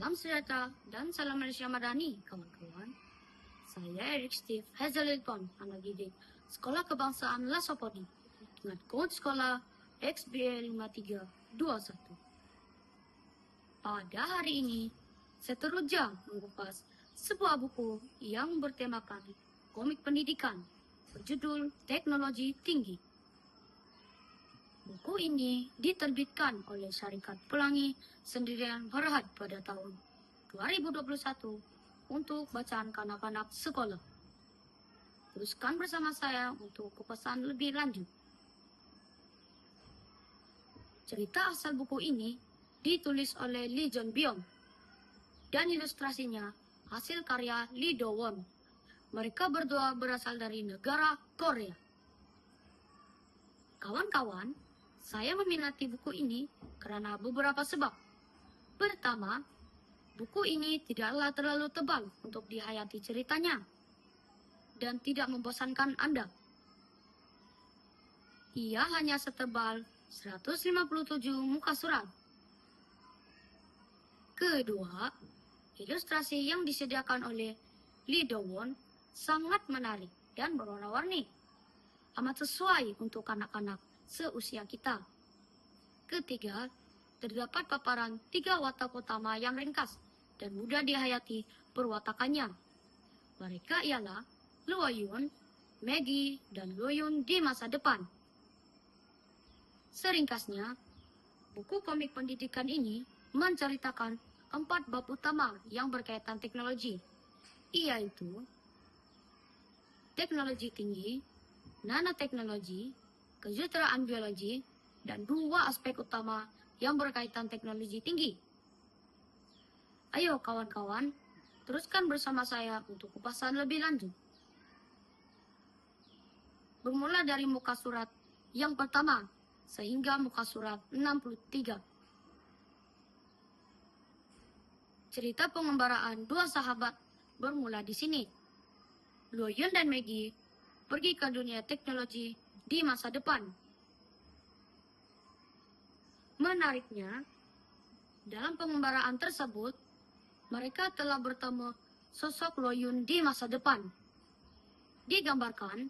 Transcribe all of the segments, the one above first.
Salam sejahtera dan salam Malaysia Madani, kawan-kawan. Saya Eric Steve Hazelilton, anak didik Sekolah Kebangsaan Lasopodi dengan kode sekolah XBL5321. Pada hari ini, saya teruja mengupas sebuah buku yang bertemakan komik pendidikan berjudul Teknologi Tinggi. Buku ini diterbitkan oleh Syarikat Pelangi Sendirian Berhad pada tahun 2021 untuk bacaan kanak-kanak sekolah. Teruskan bersama saya untuk kupasan lebih lanjut. Cerita asal buku ini ditulis oleh Lee John Byung dan ilustrasinya hasil karya Lee Do Won. Mereka berdua berasal dari negara Korea. Kawan-kawan, saya meminati buku ini karena beberapa sebab. Pertama, buku ini tidaklah terlalu tebal untuk dihayati ceritanya dan tidak membosankan Anda. Ia hanya setebal 157 muka surat. Kedua, ilustrasi yang disediakan oleh Lee Do Won sangat menarik dan berwarna-warni. Amat sesuai untuk anak-anak seusia kita. Ketiga, terdapat paparan 3 watak utama yang ringkas dan mudah dihayati perwatakannya. Mereka ialah Luo Yun, Maggie, dan Luo Yun di masa depan. Seringkasnya, buku komik pendidikan ini menceritakan 4 bab utama yang berkaitan teknologi, yaitu teknologi tinggi, nanoteknologi, kejuruteraan biologi, dan 2 aspek utama yang berkaitan teknologi tinggi. Ayo kawan-kawan, teruskan bersama saya untuk kupasan lebih lanjut. Bermula dari muka surat yang pertama sehingga muka surat 63. Cerita pengembaraan 2 sahabat bermula di sini. Luo Yun dan Maggie pergi ke dunia teknologi di masa depan. Menariknya, dalam pengembaraan tersebut, mereka telah bertemu sosok Luo Yun di masa depan. Digambarkan,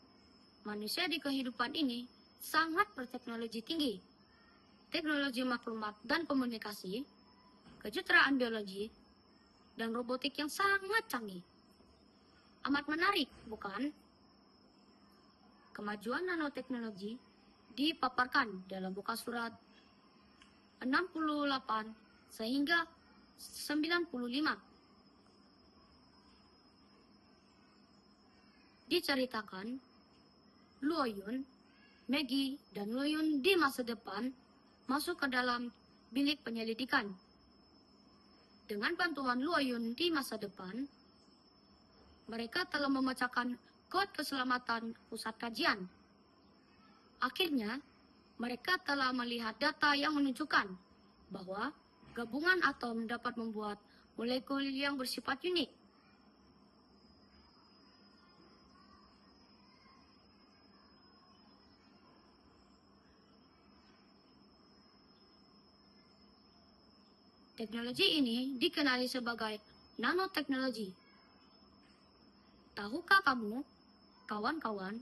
manusia di kehidupan ini sangat berteknologi tinggi. Teknologi maklumat dan komunikasi, kejuruteraan biologi, dan robotik yang sangat canggih. Amat menarik, bukan? Kemajuan nanoteknologi dipaparkan dalam buka surat 68 sehingga 95. Diceritakan, Luo Yun, Maggie, dan Luo Yun di masa depan masuk ke dalam bilik penyelidikan. Dengan bantuan Luo Yun di masa depan, mereka telah memecahkan kode keselamatan pusat kajian. Akhirnya, mereka telah melihat data yang menunjukkan bahwa gabungan atom dapat membuat molekul yang bersifat unik. Teknologi ini dikenali sebagai nanoteknologi. Tahukah kamu, kawan-kawan,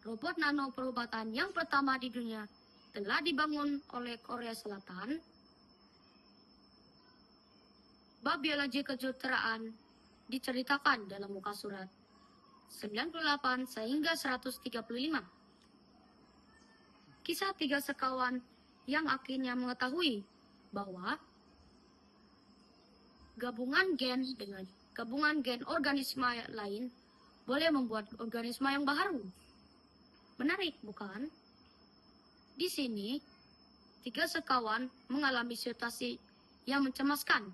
robot nano perobatan yang pertama di dunia telah dibangun oleh Korea Selatan? Bab biologi kejuruteraan diceritakan dalam muka surat 98 sehingga 135. Kisah 3 sekawan yang akhirnya mengetahui bahwa gabungan gen dengan gabungan gen organisme lain boleh membuat organisme yang baru. Menarik, bukan? Di sini, 3 sekawan mengalami situasi yang mencemaskan.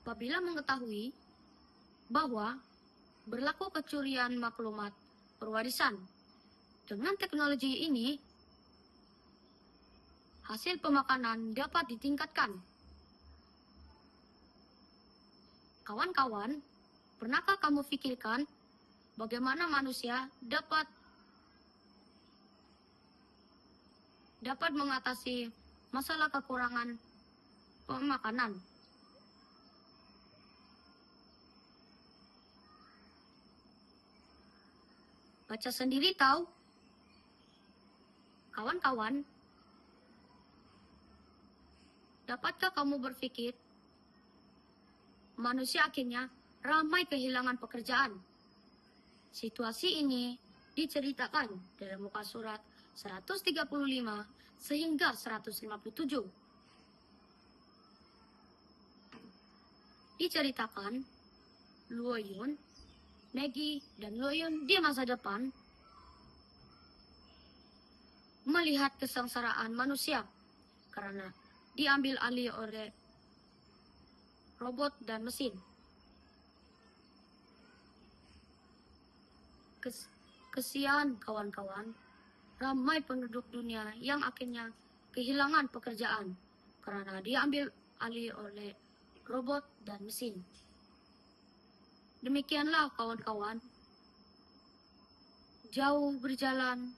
Apabila mengetahui bahwa berlaku kecurian maklumat perwarisan, dengan teknologi ini, hasil pemakanan dapat ditingkatkan. Kawan-kawan, pernahkah kamu pikirkan bagaimana manusia dapat mengatasi masalah kekurangan pemakanan. Baca sendiri tahu. Kawan-kawan, dapatkah kamu berpikir manusia akhirnya ramai kehilangan pekerjaan? Situasi ini diceritakan dalam muka surat 135 sehingga 157. Diceritakan Luo Yun, Maggie, dan Luo Yun di masa depan melihat kesengsaraan manusia karena diambil alih oleh robot dan mesin. Kesian kawan-kawan, ramai penduduk dunia yang akhirnya kehilangan pekerjaan karena diambil alih oleh robot dan mesin. Demikianlah kawan-kawan, jauh berjalan,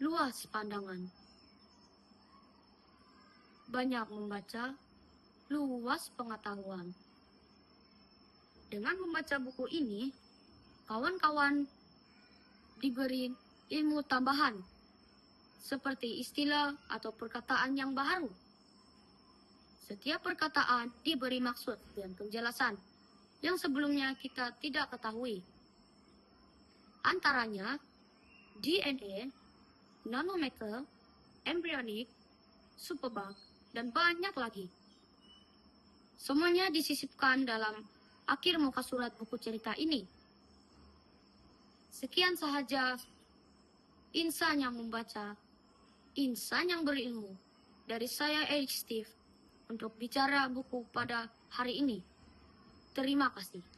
luas pandangan. Banyak membaca, luas pengetahuan. Dengan membaca buku ini, kawan-kawan diberi ilmu tambahan, seperti istilah atau perkataan yang baru. Setiap perkataan diberi maksud dan penjelasan yang sebelumnya kita tidak ketahui. Antaranya DNA, nanometer, embryonic, superbug, dan banyak lagi. Semuanya disisipkan dalam akhir muka surat buku cerita ini. Sekian sahaja insan yang membaca, insan yang berilmu, dari saya Eric Steve untuk bicara buku pada hari ini. Terima kasih.